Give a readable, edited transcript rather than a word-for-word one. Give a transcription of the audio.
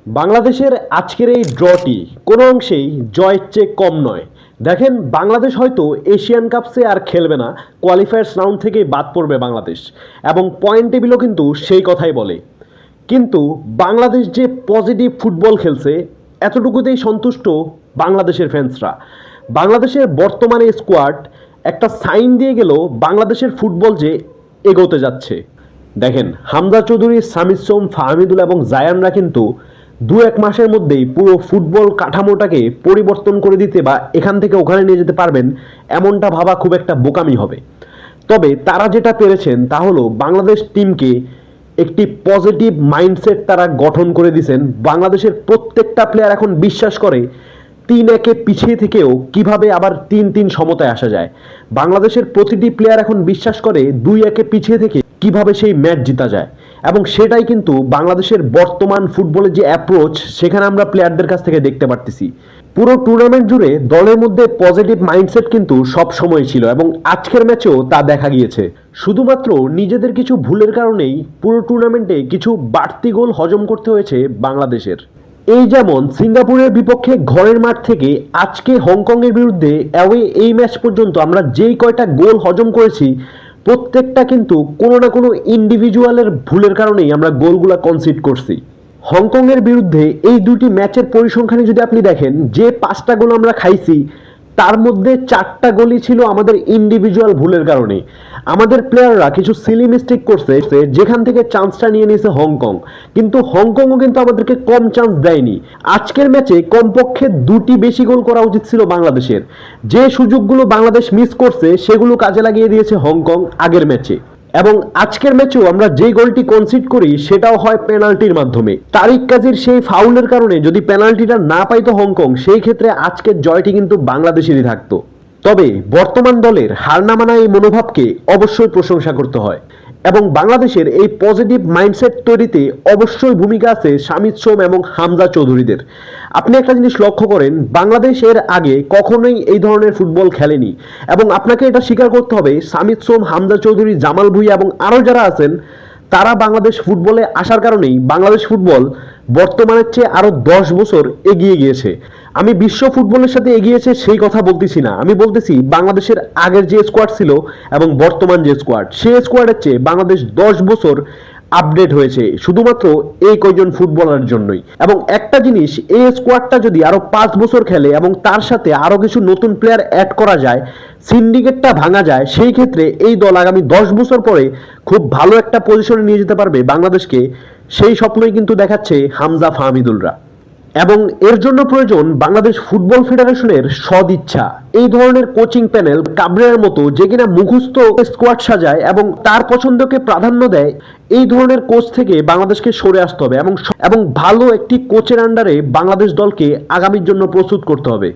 বাংলাদেশের আজকের এই ড্রটি কোনো অংশেই জয়ের চেয়ে কম নয়। দেখেন, বাংলাদেশ হয়তো এশিয়ান কাপসে আর খেলবে না, কোয়ালিফায়ার্স রাউন্ড থেকেই বাদ পড়বে বাংলাদেশ, এবং পয়েন্ট টেবিলও কিন্তু সেই কথাই বলে। কিন্তু বাংলাদেশ যে পজিটিভ ফুটবল খেলছে, এতটুকুতেই সন্তুষ্ট বাংলাদেশের ফ্যান্সরা। বাংলাদেশের বর্তমানে স্কোয়াড একটা সাইন দিয়ে গেল বাংলাদেশের ফুটবল যে এগোতে যাচ্ছে। দেখেন, হামজা চৌধুরী, সামিদ সোম, ফাহমিদুল এবং জায়ানরা কিন্তু দু এক মাসের মধ্যেই পুরো ফুটবল কাঠামোটাকে পরিবর্তন করে দিতে বা এখান থেকে ওখানে নিয়ে যেতে পারবেন, এমনটা ভাবা খুব একটা বোকামি হবে। তবে তারা যেটা পেরেছেন তা হলো বাংলাদেশ টিমকে একটি পজিটিভ মাইন্ডসেট তারা গঠন করে দিয়েছেন। বাংলাদেশের প্রত্যেকটা প্লেয়ার এখন বিশ্বাস করে 3-1 পিছিয়ে থেকেও কিভাবে আবার 3-3 সমতায় আসা যায়। বাংলাদেশের প্রতিটি প্লেয়ার এখন বিশ্বাস করে 2-1 পিছিয়ে থেকে কিভাবে সেই ম্যাচ জিতা যায়, এবং সেটাই কিন্তু বাংলাদেশের বর্তমান ফুটবলের যে অ্যাপ্রোচ, সেখানে আমরা প্লেয়ারদের কাছ থেকে দেখতে পারতেছি। পুরো টুর্নামেন্ট জুড়ে দলের মধ্যে পজিটিভ মাইন্ডসেট কিন্তু সব সময় ছিল, এবং আজকের ম্যাচেও তা দেখা গিয়েছে। শুধুমাত্র নিজেদের কিছু ভুলের কারণেই পুরো টুর্নামেন্টে কিছু বাড়তি গোল হজম করতে হয়েছে বাংলাদেশের। এই যেমন সিঙ্গাপুরের বিপক্ষে ঘরের মাঠ থেকে আজকে হংকংয়ের বিরুদ্ধে অ্যাওয়ে এই ম্যাচ পর্যন্ত আমরা যেই কয়টা গোল হজম করেছি, প্রত্যেকটা কিন্তু কোনো না কোনো ইন্ডিভিজুয়ালের ভুলের কারণেই আমরা গোলগুলা কনসিড করছি। হংকংয়ের বিরুদ্ধে এই দুটি ম্যাচের পরিসংখ্যানে যদি আপনি দেখেন, যে 5টা গোল আমরা খাইছি তার মধ্যে 4টা গোলই ছিল আমাদের ইন্ডিভিজুয়াল ভুলের কারণে। আমাদের প্লেয়াররা কিছু সিলি মিস্টেক করছে, যেখান থেকে চান্সটা নিয়ে নিয়েছে হংকং, কিন্তু হংকংও কিন্তু আমাদেরকে কম চান্স দেয়নি। আজকের ম্যাচে কমপক্ষে 2টি বেশি গোল করা উচিত ছিল বাংলাদেশের। যে সুযোগগুলো বাংলাদেশ মিস করছে সেগুলো কাজে লাগিয়ে দিয়েছে হংকং আগের ম্যাচে। এবং আজকের ম্যাচেও আমরা যে গোলটি কনসিড করি সেটাও হয় পেনাল্টির মাধ্যমে। তারিক কাজীর সেই ফাউলের কারণে যদি পেনাল্টিটা না পাইতো হংকং, সেই ক্ষেত্রে আজকের জয়টি কিন্তু বাংলাদেশেরই থাকতো। তবে বর্তমান দলের হার না মানা এই মনোভাবকে অবশ্যই প্রশংসা করতে হয়, এবং বাংলাদেশের এই পজিটিভ মাইন্ডসেট তৈরিতে অবশ্যই ভূমিকা আছে সামিদ সোম এবং হামজা চৌধুরীদের। আপনি একটা জিনিস লক্ষ্য করেন, বাংলাদেশ এর আগে কখনোই এই ধরনের ফুটবল খেলেনি, এবং আপনাকে এটা স্বীকার করতে হবে সামিদ সোম, হামজা চৌধুরী, জামাল ভুঁইয়া এবং আরও যারা আছেন, তারা বাংলাদেশ ফুটবলে আসার কারণেই বাংলাদেশ ফুটবল বর্তমানের চেয়ে আরো 10 বছর এগিয়ে গিয়েছে। আমি বিশ্ব ফুটবলের সাথে এগিয়েছে সেই কথা বলতেছি না, আমি বলতেছি বাংলাদেশের আগের যে স্কোয়াড ছিল এবং বর্তমান যে স্কোয়াড, সেই স্কোয়াডের চেয়ে বাংলাদেশ 10 বছর আপডেট হয়েছে শুধুমাত্র এই কয়জন ফুটবলারের জন্যই। এবং একটা জিনিস, এই স্কোয়াডটা যদি আরো 5 বছর খেলে এবং তার সাথে আরো কিছু নতুন প্লেয়ার অ্যাড করা যায়, সিন্ডিকেটটা ভাঙা যায়, সেই ক্ষেত্রে এই দল আগামী 10 বছর পরে খুব ভালো একটা পজিশনে নিয়ে যেতে পারবে বাংলাদেশকে। সেই স্বপ্নই কিন্তু দেখাচ্ছে হামজা, ফাহমিদুলরা। এবং এর জন্য প্রয়োজন বাংলাদেশ ফুটবল ফেডারেশনের সদিচ্ছা। এই ধরনের কোচিং প্যানেল কাবরেরার মতো, যে কিনা মুখস্থ স্কোয়াড সাজায় এবং তার পছন্দকে প্রাধান্য দেয়, এই ধরনের কোচ থেকে বাংলাদেশকে সরে আসতে হবে এবং ভালো একটি কোচের আন্ডারে বাংলাদেশ দলকে আগামীর জন্য প্রস্তুত করতে হবে।